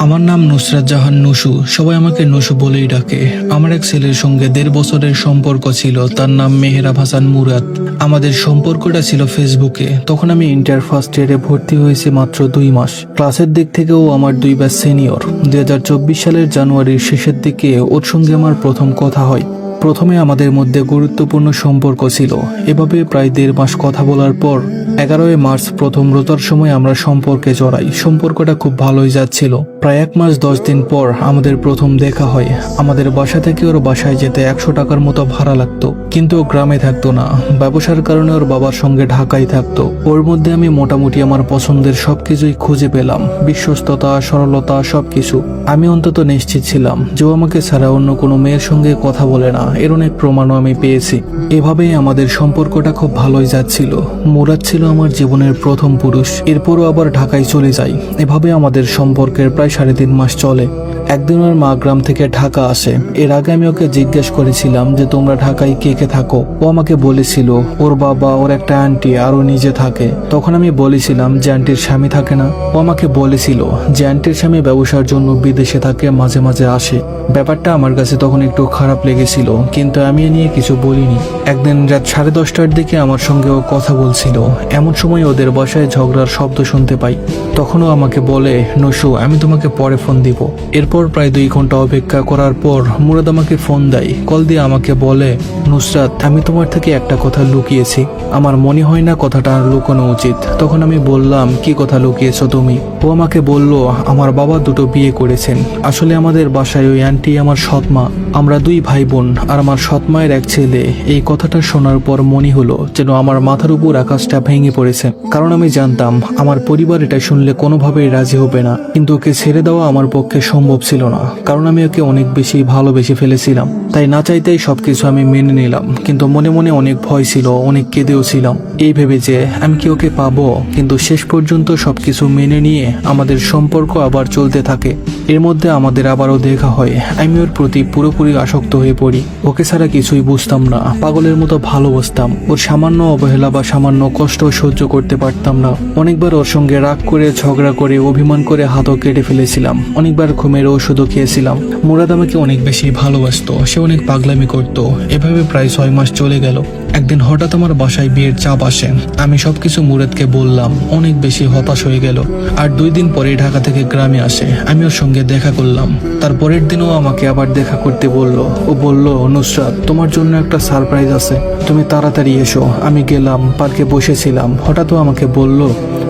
আমার নাম নুসরাত জাহান নুসু, সবাই আমাকে নুসু বলেই ডাকে। আমার এক ছেলের সঙ্গে 1.5 বছরের সম্পর্ক ছিল, তার নাম মেহরাব হাসান মুরাদ। আমাদের সম্পর্কটা ছিল ফেসবুকে। তখন আমি ইন্টার ফার্স্ট ইয়ারে ভর্তি হয়েছি, মাত্র 2 মাস। ক্লাসের দিক থেকেও আমার 2 ব্যাচ সিনিয়র। 2024 সালের জানুয়ারির শেষের দিকে ওর সঙ্গে আমার প্রথম কথা হয়। প্রথমে আমাদের মধ্যে গুরুত্বপূর্ণ সম্পর্ক ছিল। এভাবে প্রায় 1.5 মাস কথা বলার পর 11 মার্চ প্রথম রোজার সময় আমরা সম্পর্কে জড়াই। সম্পর্কটা খুব ভালোই যাচ্ছিল। প্রায় 1 মাস 10 দিন পর আমাদের প্রথম দেখা হয়। আমাদের বাসা থেকে ওর বাসায় যেতে 100 টাকার মতো ভাড়া লাগতো, কিন্তু ও গ্রামে থাকতো না। ব্যবসার কারণে ওর বাবার সঙ্গে ঢাকায় থাকতো। ওর মধ্যে আমি মোটামুটি আমার পছন্দের সবকিছুই খুঁজে পেলাম, বিশ্বস্ততা, সরলতা, সবকিছু। আমি অন্তত নিশ্চিত ছিলাম যে ও আমাকে ছাড়া অন্য কোনো মেয়ের সঙ্গে কথা বলে না। এর অনেক প্রমাণও আমি পেয়েছি। এভাবেই আমাদের সম্পর্কটা খুব ভালোই যাচ্ছিল। মুরাদ ছিল আমার জীবনের প্রথম পুরুষ। এরপরও আবার ঢাকায় চলে যাই। এভাবে আমাদের সম্পর্কের প্রায় 3.5 মাস চলে। একদিন ওর মা গ্রাম থেকে ঢাকা আসে। এর আগে আমি ওকে জিজ্ঞেস করেছিলাম যে তোমরা ঢাকায় কে কে থাকো। ও আমাকে বলেছিল ওর বাবা, ওর একটা আন্টি আর ও নিজে থাকে। তখন আমি বলেছিলাম যে আন্টির স্বামী থাকে না। ও আমাকে বলেছিল যে আন্টির স্বামী ব্যবসার জন্য বিদেশে থাকে, মাঝে মাঝে আসে। ব্যাপারটা আমার কাছে তখন একটু খারাপ লেগেছিল, কিন্তু আমি এ নিয়ে কিছু বলিনি। একদিন রাত 10:30টার দিকে আমার সঙ্গে ও কথা বলছিল। এমন সময় ওদের বাসায় ঝগড়ার শব্দ শুনতে পাই। তখনও আমাকে বলে, নুসু আমি তোমাকে পরে ফোন দিব। এরপর প্রায় 2 ঘন্টা অপেক্ষা করার পর মুরাদ আমাকে ফোন দেয়। কল দিয়ে আমাকে বলে, নুসরাত আমি তোমার থেকে একটা কথা লুকিয়েছি। আমার মনে হয় না কথাটা আর লুকানো উচিত। তখন আমি বললাম, কি কথা লুকিয়েছো তুমি? ও আমাকে বলল, আমার বাবা 2টো বিয়ে করেছেন। আসলে আমাদের বাসায় ওই আন্টি আমার সৎমা। আমরা 2 ভাই বোন আর আমার সৎমায়ের এক ছেলে। এই কথাটা শোনার পর মনে হলো যেন আমার মাথার উপর আকাশটা ভেঙে পড়েছে। কারণ আমি জানতাম আমার পরিবার এটা শুনলে কোনোভাবেই রাজি হবে না, কিন্তু ওকে ছেড়ে দেওয়া আমার পক্ষে সম্ভব ছিল না। কারণ আমি ওকে অনেক বেশি ভালোবেসে ফেলেছিলাম। তাই না চাইতেই সবকিছু আমি মেনে নিলাম, কিন্তু মনে মনে অনেক ভয় ছিল, অনেক কেঁদেও ছিলাম এই ভেবে যে আমি কি ওকে পাবো। কিন্তু শেষ পর্যন্ত সবকিছু মেনে নিয়ে আমাদের সম্পর্ক আবার চলতে থাকে। এর মধ্যে আমাদের আবারও দেখা হয়। আমি ওর প্রতি পুরোপুরি আসক্ত হয়ে পড়ি। ওকে ছাড়া কিছুই বুঝতাম না, পাগলের মতো ভালোবাসতাম। ওর সামান্য অবহেলা বা সামান্য কষ্ট সহ্য করতে পারতাম না। অনেকবার ওর সঙ্গে রাগ করে, ঝগড়া করে, অভিমান করে হাতও কেটে ফেলেছিলাম। অনেকবার ঘুমের ওষুধও খেয়েছিলাম। মুরাদ আমাকে অনেক বেশি ভালোবাসতো, সে অনেক পাগলামি করত। এভাবে প্রায় 6 মাস চলে গেল। একদিন হঠাৎ আমার বাসায় বিয়ের চাপ আসে। আমি সবকিছু মুরাদকে বললাম। অনেক বেশি হতাশ হয়ে গেল। আর 2 দিন পরে ঢাকা থেকে গ্রামে আসে। আমি ওর সঙ্গে দেখা করলাম। তার পরের দিনও আমাকে আবার দেখা করতে বলল। ও বলল, নুসরাত তোমার জন্য একটা সারপ্রাইজ আছে, তুমি তাড়াতাড়ি এসো। আমি গেলাম, পার্কে বসেছিলাম। হঠাৎ ও আমাকে বলল,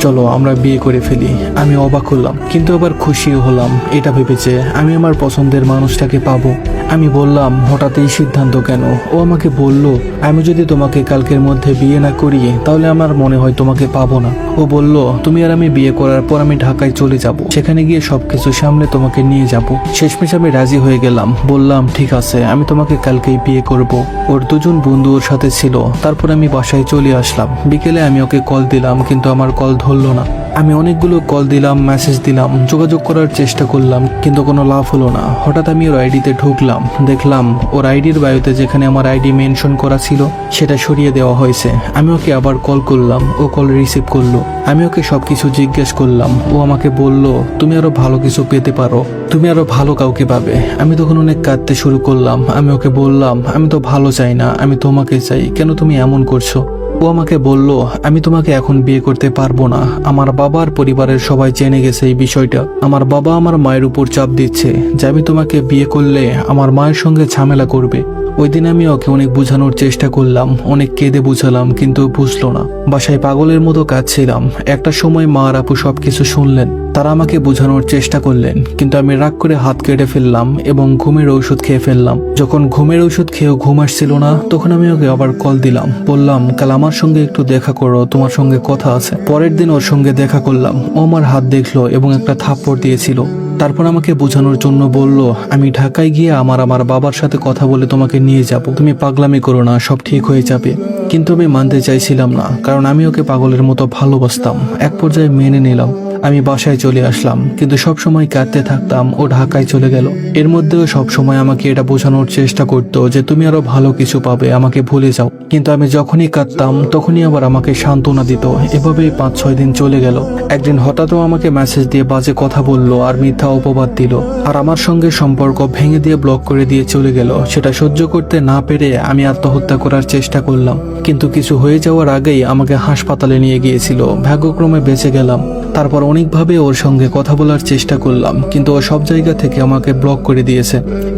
চলো আমরা বিয়ে করে ফেলি। আমি অবাক হলাম, কিন্তু আবার খুশিও হলাম। এটা ভেবেছে আমি আমার পছন্দের মানুষটাকে পাবো। আমি বললাম, হঠাৎ এই সিদ্ধান্ত কেন? ও আমাকে বলল, আমি যদি তোমাকে কালকের মধ্যে বিয়ে না করি তাহলে আমার মনে হয় তোমাকে পাবো না। ও বলল, তুমি আর আমি বিয়ে করার পর আমি ঢাকায় চলে যাব, সেখানে গিয়ে সবকিছু সামলে তোমাকে নিয়ে যাব। শেষমেশ আমি রাজি হয়ে গেলাম। বললাম, ঠিক আছে, আমি তোমাকে কালকেই বিয়ে করব। ওর 2জন বন্ধু ওর সাথে ছিল। তারপর আমি বাসায় চলে আসলাম। বিকেলে আমি ওকে কল দিলাম, কিন্তু আমার কল ধরলো না। আমি অনেকগুলো কল দিলাম, মেসেজ দিলাম, যোগাযোগ করার চেষ্টা করলাম, কিন্তু কোনো লাভ হলো না। হঠাৎ আমি ওর আইডিতে ঢুকলাম, দেখলাম ওর আইডির বায়োতে যেখানে আমার আইডি মেনশন করা ছিল সেটা সরিয়ে দেওয়া হয়েছে। আমি ওকে আবার কল করলাম, ও কল রিসিভ করলো। আমি ওকে সবকিছু জিজ্ঞেস করলাম। ও আমাকে বলল, তুমি আরো ভালো কিছু পেতে পারো, তুমি আরো ভালো কাউকে পাবে। আমি তখন অনেক কাঁদতে শুরু করলাম। আমি ওকে বললাম, আমি তো ভালো চাই না, আমি তোমাকে চাই, কেন তুমি এমন করছো? ও আমাকে বলল, আমি তোমাকে এখন বিয়ে করতে পারবো না। আমার বাবার পরিবারের সবাই জেনে গেছে এই বিষয়টা। আমার বাবা আমার মায়ের উপর চাপ দিচ্ছে যে আমি তোমাকে বিয়ে করলে আমার মায়ের সঙ্গে ঝামেলা করবে। ওই দিন আমি ওকে অনেক বোঝানোর চেষ্টা করলাম, অনেক কেঁদে বুঝালাম, কিন্তু বুঝলো না। বাসায় পাগলের মতো কাঁদছিলাম। একটা সময় মা আর আপু সবকিছু শুনলেন। তারা আমাকে বোঝানোর চেষ্টা করলেন, কিন্তু আমি রাগ করে হাত কেটে ফেললাম এবং ঘুমের ঔষধ খেয়ে ফেললাম। যখন ঘুমের ঔষধ খেয়েও ঘুম আসছিল না, তখন আমি ওকে আবার কল দিলাম। বললাম, কাল আমার সঙ্গে একটু দেখা করো, তোমার সঙ্গে কথা আছে। পরের দিন ওর সঙ্গে দেখা করলাম। ও আমার হাত দেখলো এবং একটা থাপ্পড় দিয়েছিল। তারপর আমাকে বোঝানোর জন্য বলল, আমি ঢাকায় গিয়ে আমার বাবার সাথে কথা বলে তোমাকে নিয়ে যাব, তুমি পাগলামি করো না, সব ঠিক হয়ে যাবে। কিন্তু আমি মানতে চাইছিলাম না, কারণ আমি ওকে পাগলের মতো ভালোবাসতাম। এক পর্যায়ে মেনে নিলাম। আমি বাসায় চলে আসলাম, কিন্তু সব সময় কাঁদতে থাকতাম ও ঢাকায় চলে গেল। এর মধ্যেও সব সময় আমাকে এটা বোঝানোর চেষ্টা করতো যে তুমি আরো ভালো কিছু পাবে, আমাকে ভুলে যাও। কিন্তু আমি যখনই কাঁদতাম তখনই আবার আমাকে সান্ত্বনা দিত। এভাবেই 5-6 দিন চলে গেল। একদিন হঠাৎও আমাকে মেসেজ দিয়ে বাজে কথা বললো আর মিথ্যা অপবাদ দিল, আর আমার সঙ্গে সম্পর্ক ভেঙে দিয়ে ব্লক করে দিয়ে চলে গেল। সেটা সহ্য করতে না পেরে আমি আত্মহত্যা করার চেষ্টা করলাম, কিন্তু কিছু হয়ে যাওয়ার আগেই আমাকে হাসপাতালে নিয়ে গিয়েছিল। ভাগ্যক্রমে বেঁচে গেলাম। তারপর অনেকভাবে ওর সঙ্গে কথা বলার চেষ্টা করলাম, কিন্তু ও সব জায়গা থেকে আমাকে ব্লক করে দিয়েছে।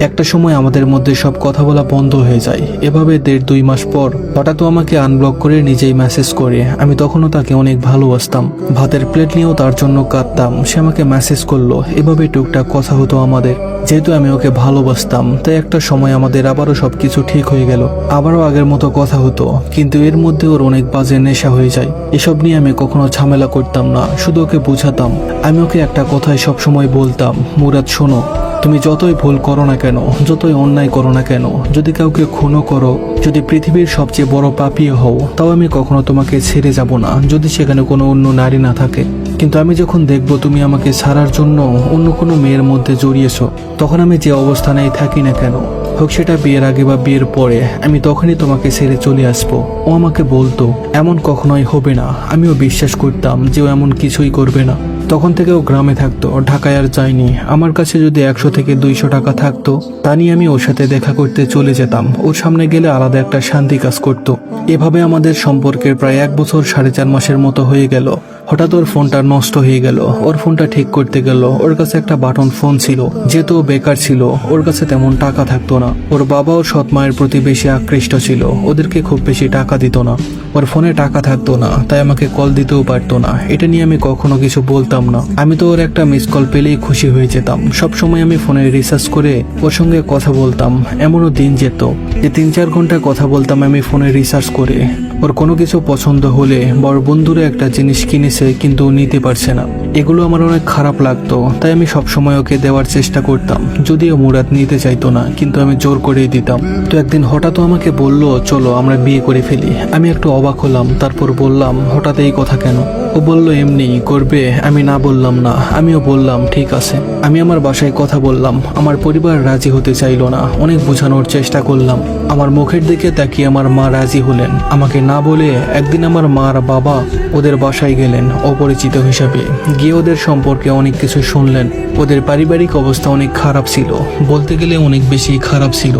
একটা সময় আমাদের মধ্যে সব কথা বলা বন্ধ হয়ে যায়। এভাবে 1.5-2 মাস পর হঠাৎ ও আমাকে আনব্লক করে নিজেই মেসেজ করে। আমি তখনও তাকে অনেক ভালোবাসতাম, ভাতের প্লেট নিয়েও তার জন্য কাঁদতাম। সে আমাকে মেসেজ করলো, এভাবে টুকটাক কথা হতো আমাদের। যেহেতু আমি ওকে ভালোবাসতাম, তাই একটা সময় আমাদের আবারও সবকিছু ঠিক হয়ে গেল, আবারও আগের মতো কথা হতো। কিন্তু এর মধ্যে ওর অনেক বাজে নেশা হয়ে যায়। এসব নিয়ে আমি কখনো ঝামেলা করতাম না, শুধু ওকে বুঝাতাম। আমি ওকে একটা কথাই সবসময় বলতাম, মুরাদ শোনো, তুমি যতই ভুল করো না কেন, যতই অন্যায় করো না কেন, যদি কাউকে খুনও করো, যদি পৃথিবীর সবচেয়ে বড় পাপী হও, তাও আমি কখনো তোমাকে ছেড়ে যাব না, যদি সেখানে কোনো অন্য নারী না থাকে। কিন্তু আমি যখন দেখবো তুমি আমাকে ছাড়ার জন্য অন্য কোনো মেয়ের মধ্যে জড়িয়েছো, তখন আমি যে অবস্থানেই থাকি না কেন, হোক সেটা বিয়ের আগে বা বিয়ের পরে, আমি তখনই তোমাকে ছেড়ে চলে আসবো। ও আমাকে বলতো এমন কখনোই হবে না। আমিও বিশ্বাস করতাম যে ও এমন কিছুই করবে না। তখন থেকে ও গ্রামে থাকতো, ঢাকায় আর যায়নি। আমার কাছে যদি 100 থেকে 200 টাকা থাকতো, তা নিয়ে আমি ওর সাথে দেখা করতে চলে যেতাম। ওর সামনে গেলে আলাদা একটা শান্তি কাজ করতো। এভাবে আমাদের সম্পর্কের প্রায় 1 বছর 4.5 মাসের মতো হয়ে গেল। হঠাৎ ওর ফোনটা নষ্ট হয়ে গেল। ওর ফোনটা ঠিক করতে গেল, ওর কাছে একটা বাটন ফোন ছিল। যেহেতু ও বেকার ছিল, ওর কাছে তেমন টাকা থাকতো না। ওর বাবা ওর সৎ মায়ের প্রতি বেশি আকৃষ্ট ছিল, ওদেরকে খুব বেশি টাকা দিত না। ওর ফোনে টাকা থাকতো না, তাই আমাকে কল দিতেও পারতো না। এটা নিয়ে আমি কখনো কিছু বলতাম না। আমি তো ওর একটা মিস কল পেলেই খুশি হয়ে যেতাম। সব সময় আমি ফোনে রিসার্চ করে ওর সঙ্গে কথা বলতাম। এমনও দিন যেত যে 3-4 ঘন্টা কথা বলতাম আমি ফোনে রিসার্চ করে। ওর কোনো কিছু পছন্দ হলে বা ওর বন্ধুরা একটা জিনিস কিনেছে কিন্তু ও নিতে পারছে না, এগুলো আমার অনেক খারাপ লাগতো। তাই আমি সবসময় ওকে দেওয়ার চেষ্টা করতাম, যদিও মুরাদ নিতে চাইতো না, কিন্তু আমি জোর করেই দিতাম। তো একদিন হঠাৎ আমাকে বলল চলো আমরা বিয়ে করে ফেলি। আমি একটু অবাক হলাম, তারপর বললাম হঠাৎ এই কথা কেন? ও বলল এমনি করবে। আমি না বললাম না, আমিও বললাম ঠিক আছে। আমি আমার বাসায় কথা বললাম, আমার পরিবার রাজি হতে চাইলো না। অনেক বোঝানোর চেষ্টা করলাম। আমার মুখের দিকে তাকিয়ে আমার মা রাজি হলেন। আমাকে না বলে একদিন আমার মার বাবা ওদের বাসায় গেলেন অপরিচিত হিসাবে। গিয়ে ওদের সম্পর্কে অনেক কিছু শুনলেন। ওদের পারিবারিক অবস্থা অনেক খারাপ ছিল, বলতে গেলে অনেক বেশি খারাপ ছিল।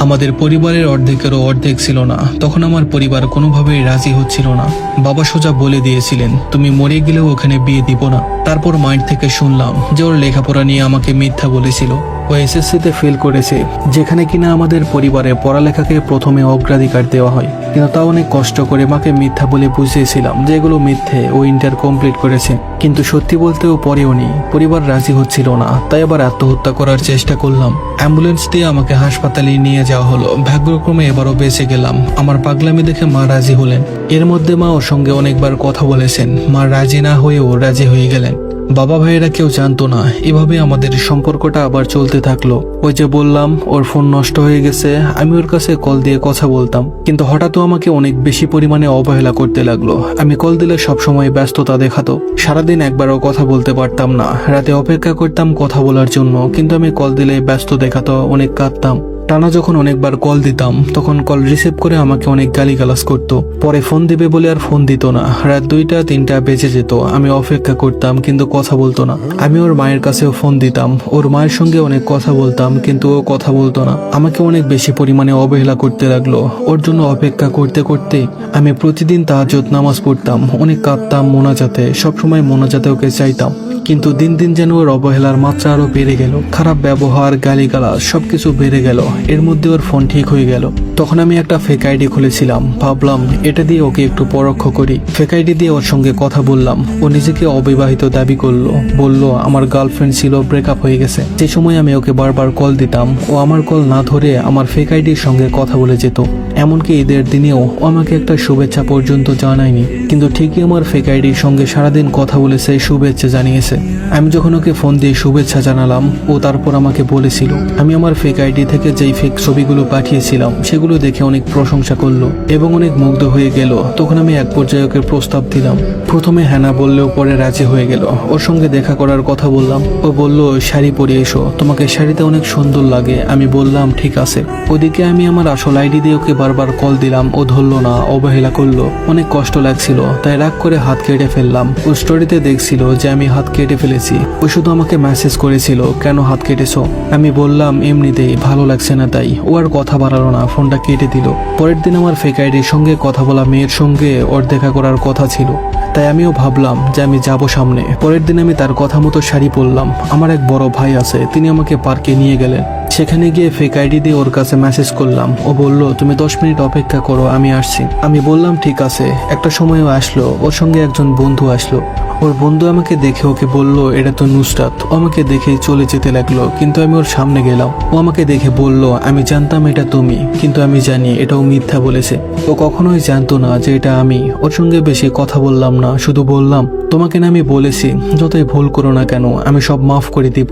আমাদের পরিবারের অর্ধেকেরও অর্ধেক ছিল না। তখন আমার পরিবার কোনোভাবেই রাজি হচ্ছিল না। বাবা সোজা বলে দিয়েছিলেন তুমি মরে গেলেও ওখানে বিয়ে দিব না। তারপর মাইন্ড থেকে শুনলাম যে ওর লেখাপড়া নিয়ে আমাকে মিথ্যা বলেছিল। ও এসএসসিতে ফেল করেছে, যেখানে কিনা আমাদের পরিবারে পড়ালেখাকে প্রথমে অগ্রাধিকার দেওয়া হয়। কিন্তু তা অনেক কষ্ট করে মাকে মিথ্যা বলে বুঝিয়েছিলাম যে এগুলো মিথ্যে। ও ইন্টার কমপ্লিট করেছে, কিন্তু সত্যি বলতেও পরেও নি। পরিবার রাজি হচ্ছিল না, তাই আবার আত্মহত্যা করার চেষ্টা করলাম। অ্যাম্বুলেন্স দিয়ে আমাকে হাসপাতালে নিয়ে যাওয়া হলো। ভাগ্যক্রমে এবারও বেঁচে গেলাম। আমার পাগলামি দেখে মা রাজি হলেন। এর মধ্যে মা ওর সঙ্গে অনেকবার কথা বলেছেন। মা রাজি না হয়েও রাজি হয়ে গেলেন। বাবা ভাইয়েরা কেউ জানতো না। এভাবে আমাদের সম্পর্কটা আবার চলতে থাকলো। ওই যে বললাম ওর ফোন নষ্ট হয়ে গেছে, আমি ওর কাছে কল দিয়ে কথা বলতাম, কিন্তু হঠাৎ আমাকে অনেক বেশি পরিমাণে অবহেলা করতে লাগলো। আমি কল দিলে সবসময় ব্যস্ততা দেখাতো। সারাদিন একবারও কথা বলতে পারতাম না। রাতে অপেক্ষা করতাম কথা বলার জন্য, কিন্তু আমি কল দিলে ব্যস্ত দেখাতো। অনেক কাঁদতাম। টানা যখন অনেকবার কল দিতাম, তখন কল রিসিভ করে আমাকে অনেক গালিগালাজ করতো। পরে ফোন দিবে বলে আর ফোন দিত না। রাত 2টা-3টা বেজে যেত। আমি অপেক্ষা করতাম, কিন্তু কথা বলতো না। আমি ওর মায়ের কাছেও ফোন দিতাম। ওর মায়ের সঙ্গে অনেক কথা বলতাম, কিন্তু ও কথা বলতো না। আমাকে অনেক বেশি পরিমাণে অবহেলা করতে লাগলো। ওর জন্য অপেক্ষা করতে করতে আমি প্রতিদিন তাহাজ্জুদ নামাজ পড়তাম। অনেক কাঁদতাম মোনাজাতে, সবসময় মোনাজাতে ওকে চাইতাম। কিন্তু দিন দিন যেন ওর অবহেলার মাত্রা আরো বেড়ে গেল। খারাপ ব্যবহার, গালিগালাজ সবকিছু বেড়ে গেল। এর মধ্যে ওর ফোন ঠিক হয়ে গেল। তখন আমি একটা ফেক আইডি খুলেছিলাম। ভাবলাম এটা দিয়ে ওকে একটু পরোক্ষ করি। ফেক আইডি দিয়ে ওর সঙ্গে কথা বললাম। ও নিজেকে অবিবাহিত দাবি করলো। বলল আমার গার্লফ্রেন্ড ছিল, ব্রেকআপ হয়ে গেছে। যে সময় আমি ওকে বারবার কল দিতাম, ও আমার কল না ধরে আমার ফেক আইডির সঙ্গে কথা বলে যেত। এমনকি ঈদের দিনেও ও আমাকে একটা শুভেচ্ছা পর্যন্ত জানায়নি, কিন্তু ঠিকই আমার ফেক আইডির সঙ্গে সারাদিন কথা বলেছে, শুভেচ্ছা জানিয়েছে। আমি যখন ওকে ফোন দিয়ে শুভেচ্ছা জানালাম, ও তারপর আমাকে বলেছিল আমি আমার ফেক আইডি থেকে যেই ফেক ছবিগুলো পাঠিয়েছিলাম সেগুলো কথাগুলো দেখে অনেক প্রশংসা করলো এবং অনেক মুগ্ধ হয়ে গেল। তখন আমি এক পর্যায়ে ওকে প্রস্তাব দিলাম। প্রথমে হ্যাঁ না বললেও পরে রাজি হয়ে গেল। ওর সঙ্গে দেখা করার কথা বললাম। ও বলল শাড়ি পরে এসো, তোমাকে শাড়িতে অনেক সুন্দর লাগে। আমি বললাম ঠিক আছে। ওদিকে আমি আমার আসল আইডি দিয়ে ওকে বারবার কল দিলাম, ও ধরলো না, অবহেলা করলো। অনেক কষ্ট লাগছিল, তাই রাগ করে হাত কেটে ফেললাম। ও স্টোরিতে দেখছিল যে আমি হাত কেটে ফেলেছি। ও শুধু আমাকে মেসেজ করেছিল কেন হাত কেটেছো। আমি বললাম এমনিতেই, ভালো লাগছে না তাই। ও আর কথা বাড়ালো না, ফোনটা কেটে দিল। পরের দিন আমার ফেক আইডির সঙ্গে কথা বলা মেয়ের সঙ্গে ওর দেখা করার কথা ছিল, তাই আমিও ভাবলাম যে আমি যাব সামনে। পরের দিন আমি তার কথা মতো শাড়ি পরলাম। আমার এক বড় ভাই আছে, তিনি আমাকে পার্কে নিয়ে গেলেন। সেখানে গিয়ে ফেক আইডি দিয়ে ওর কাছে মেসেজ করলাম। ও বলল তুমি 10 মিনিট অপেক্ষা করো, আমি আসছি। আমি বললাম ঠিক আছে। একটা সময়ও আসলো, ওর সঙ্গে একজন বন্ধু আসলো। ওর বন্ধু আমাকে দেখে ওকে বলল এটা তো নুসরাত। ও আমাকে দেখে চলে যেতে লাগলো, কিন্তু আমি ওর সামনে গেলাম। ও আমাকে দেখে বলল আমি জানতাম এটা তুমি, কিন্তু আমি জানি এটাও মিথ্যা বলেছে। ও কখনোই জানতো না যে এটা আমি। ওর সঙ্গে বেশি কথা বললাম না, শুধু বললাম তোমাকে না আমি বলেছি যতই ভুল করো না কেন আমি সব মাফ করে দিব,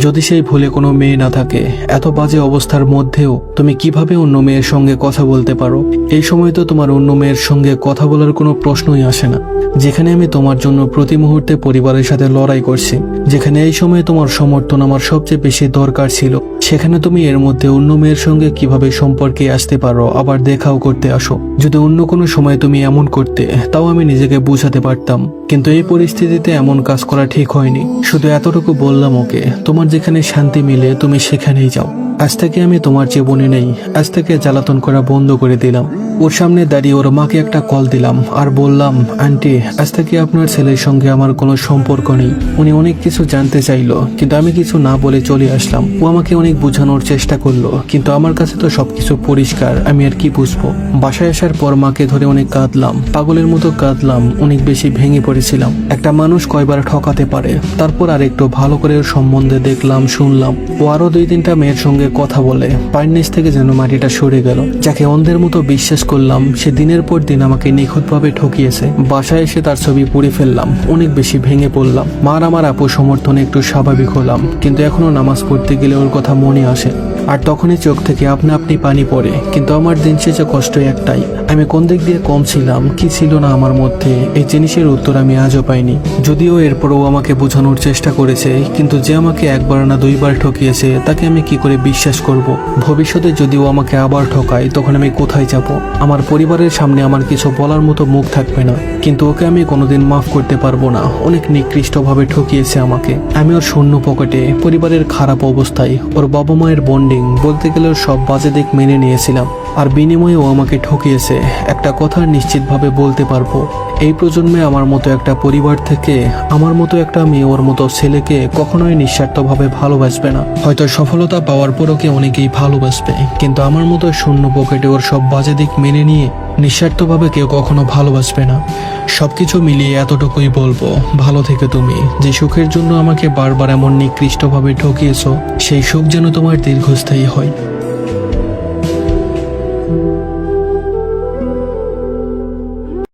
যদি সেই ভুলে কোনো মেয়ে না থাকে। এত বাজে অবস্থার মধ্যেও তুমি কিভাবে অন্য মেয়ের সঙ্গে কথা বলতে পারো? এই সময় তো তোমার অন্য মেয়ের সঙ্গে কথা বলার কোনো প্রশ্নই আসে না, যেখানে আমি তোমার জন্য প্রতি মুহূর্তে পরিবারের সাথে লড়াই করছি, যেখানে এই সময় তোমার সমর্থন আমার সবচেয়ে বেশি দরকার ছিল, সেখানে তুমি এর মধ্যে অন্য মেয়ের সঙ্গে কিভাবে সম্পর্কে আসতে পারো, আবার দেখাও করতে আসো। যদি অন্য কোনো সময় তুমি এমন করতে, তাও আমি নিজেকে বুঝাতে পারতাম, কিন্তু এই পরিস্থিতিতে এমন কাজ করা ঠিক হয়নি। শুধু এতটুকু বললাম ওকে, তোমার যেখানে শান্তি মিলে তুমি সেখানেই যাও। আজ থেকে আমি তোমার জীবনে নেই। আজ থেকে জ্বালাতন করা বন্ধ করে দিলাম। ওর সামনে দাঁড়িয়ে ওর মাকে একটা কল দিলাম আর বললাম আন্টি, আজ থেকে আপনার ছেলের সঙ্গে আমার কোনো সম্পর্ক নেই। উনি অনেক কিছু জানতে চাইলো, কিন্তু আমি কিছু না বলে চলে আসলাম। ও আমাকে অনেক বোঝানোর চেষ্টা করলো, কিন্তু আমার কাছে তো সবকিছু পরিষ্কার, আমি আর কি বুঝবো। বাসায় আসার পর মাকে ধরে অনেক কাঁদলাম, পাগলের মতো কাঁদলাম, অনেক বেশি ভেঙে পড়েছিলাম। একটা মানুষ কয়বার ঠকাতে পারে। তারপর আর একটু ভালো করে ওর সম্বন্ধে দেখলাম, শুনলাম। ও আরো 2-3টা মেয়ের সঙ্গে কথা বলে পায়ের নিচ থেকে যেন মাটিটা সরে গেল। যাকে অন্ধের মতো বিশ্বাস করলাম, সে দিনের পর দিন আমাকে নিখুঁতভাবে ঠকিয়েছে। বাসায় এসে তার ছবি পুড়ে ফেললাম, অনেক বেশি ভেঙে পড়লাম। মার আমার আপু সমর্থনে একটু স্বাভাবিক হলাম, কিন্তু এখনো নামাজ পড়তে গেলে ওর কথা মনে আসে, আর তখনই চোখ থেকে আপনা আপনি পানি পড়ে। কিন্তু আমার দিন শেষে কষ্ট একটাই, আমি কোন দিক দিয়ে কম ছিলাম, কি ছিল না আমার মধ্যে, এই জিনিসের উত্তর আমি আজও পাইনি। যদিও এরপরও আমাকে বোঝানোর চেষ্টা করেছে, কিন্তু যে আমাকে একবার না 2বার ঠকিয়েছে তাকে আমি কি করে বিশ্বাস করব? ভবিষ্যতে যদিও আমাকে আবার ঠকায়, তখন আমি কোথায় যাব? আমার পরিবারের সামনে আমার কিছু বলার মতো মুখ থাকবে না, কিন্তু ওকে আমি কোনোদিন মাফ করতে পারবো না। অনেক নিকৃষ্টভাবে ঠকিয়েছে আমাকে। আমি ওর শূন্য পকেটে, পরিবারের খারাপ অবস্থায়, ওর বাবা মায়ের বন্ডিং, বলতে গেলে ওর সব বাজে দিক মেনে নিয়েছিলাম, আর বিনিময়ে ও আমাকে ঠকিয়েছে। একটা কথা নিশ্চিতভাবে বলতে পারবো, এই প্রজন্মে আমার মতো একটা পরিবার থেকে আমার মতো একটা মেয়ে ওর মতো ছেলেকে কখনোই নিঃস্বার্থভাবে ভালোবাসবে না। হয়তো সফলতা পাওয়ার পর ওকে অনেকেই ভালোবাসবে, কিন্তু আমার মতো শূন্য পকেটে ওর সব বাজে দিক মেনে নিয়ে নিঃস্বার্থভাবে কেউ কখনো ভালোবাসবে না। সবকিছু মিলিয়ে এতটুকুই বলবো, ভালো থেকে তুমি। যে সুখের জন্য আমাকে বারবার এমন নিকৃষ্টভাবে ঠকিয়েছো, সেই সুখ যেন তোমার দীর্ঘস্থায়ী হয়।